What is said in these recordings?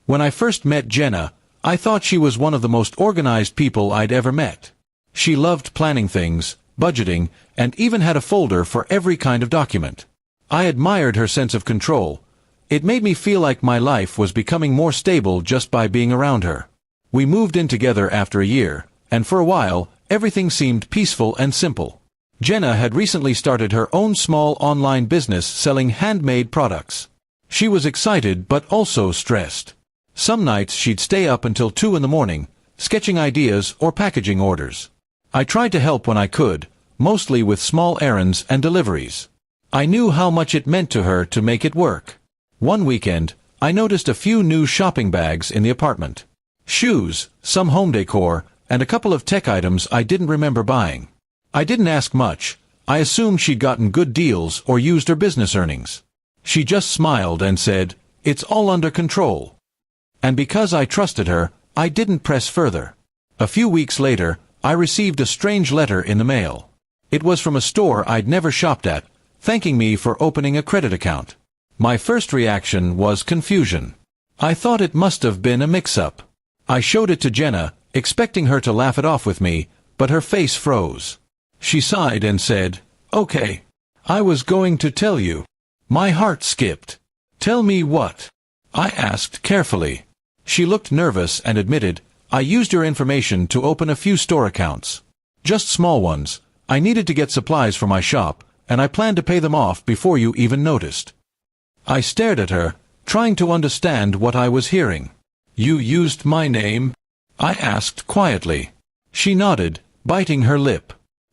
When I first met Jenna, I thought she was one of the most organized people I'd ever met. She loved planning things, budgeting, and even had a folder for every kind of document. I admired her sense of control. It made me feel like my life was becoming more stable just by being around her. We moved in together after a year, and for a while, everything seemed peaceful and simple. Jenna had recently started her own small online business selling handmade products. She was excited but also stressed. Some nights she'd stay up until 2 in the morning, sketching ideas or packaging orders. I tried to help when I could, mostly with small errands and deliveries. I knew how much it meant to her to make it work. One weekend, I noticed a few new shopping bags in the apartment. Shoes, some home decor, and a couple of tech items I didn't remember buying. I didn't ask much. I assumed she'd gotten good deals or used her business earnings. She just smiled and said, "It's all under control." And because I trusted her, I didn't press further. A few weeks later, I received a strange letter in the mail. It was from a store I'd never shopped at, thanking me for opening a credit account. My first reaction was confusion. I thought it must have been a mix-up. I showed it to Jenna, expecting her to laugh it off with me, but her face froze. She sighed and said, "Okay. I was going to tell you." My heart skipped. "Tell me what?" I asked carefully. She looked nervous and admitted, "I used your information to open a few store accounts. Just small ones. I needed to get supplies for my shop, and I planned to pay them off before you even noticed." I stared at her, trying to understand what I was hearing. "You used my name?" I asked quietly. She nodded, biting her lip.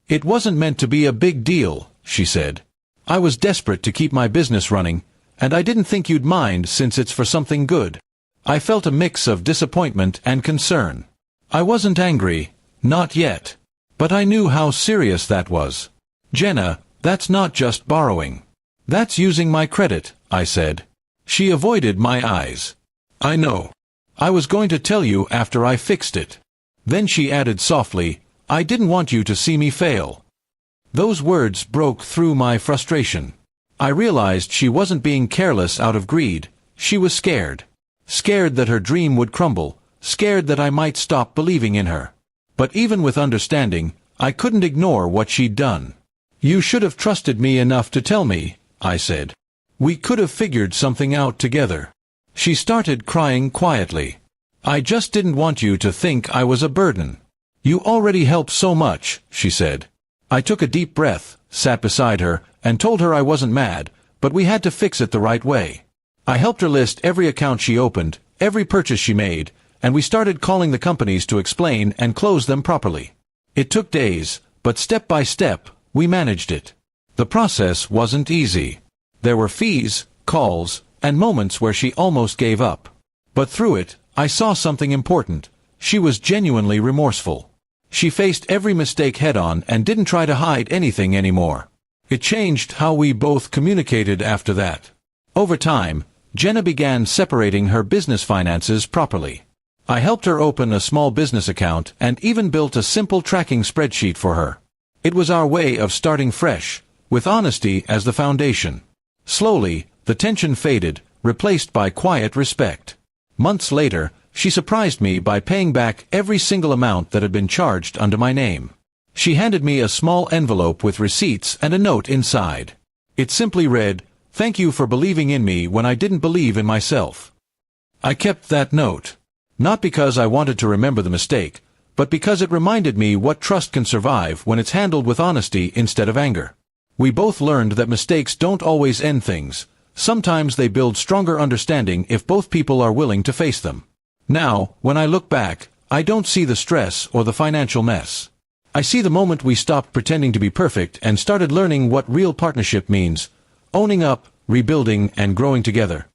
"It wasn't meant to be a big deal," she said. "I was desperate to keep my business running, and I didn't think you'd mind since it's for something good." I felt a mix of disappointment and concern. I wasn't angry, not yet. But I knew how serious that was. "Jenna, that's not just borrowing. That's using my credit," I said. She avoided my eyes. "I know. I was going to tell you after I fixed it." Then she added softly, "I didn't want you to see me fail." Those words broke through my frustration. I realized she wasn't being careless out of greed. She was scared. Scared that her dream would crumble, scared that I might stop believing in her. But even with understanding, I couldn't ignore what she'd done. "You should have trusted me enough to tell me," I said. "We could have figured something out together." She started crying quietly. "I just didn't want you to think I was a burden." "You already help so much," she said. I took a deep breath, sat beside her, and told her I wasn't mad, but we had to fix it the right way. I helped her list every account she opened, every purchase she made, and we started calling the companies to explain and close them properly. It took days, but step by step, we managed it. The process wasn't easy. There were fees, calls, and moments where she almost gave up. But through it, I saw something important. She was genuinely remorseful. She faced every mistake head-on and didn't try to hide anything anymore. It changed how we both communicated after that. Over time, Jenna began separating her business finances properly. I helped her open a small business account and even built a simple tracking spreadsheet for her. It was our way of starting fresh, with honesty as the foundation. Slowly, the tension faded, replaced by quiet respect. Months later, she surprised me by paying back every single amount that had been charged under my name. She handed me a small envelope with receipts and a note inside. It simply read, "Thank you for believing in me when I didn't believe in myself." I kept that note. Not because I wanted to remember the mistake, but because it reminded me what trust can survive when it's handled with honesty instead of anger. We both learned that mistakes don't always end things. Sometimes they build stronger understanding if both people are willing to face them. Now, when I look back, I don't see the stress or the financial mess. I see the moment we stopped pretending to be perfect and started learning what real partnership means: owning up, rebuilding, and growing together.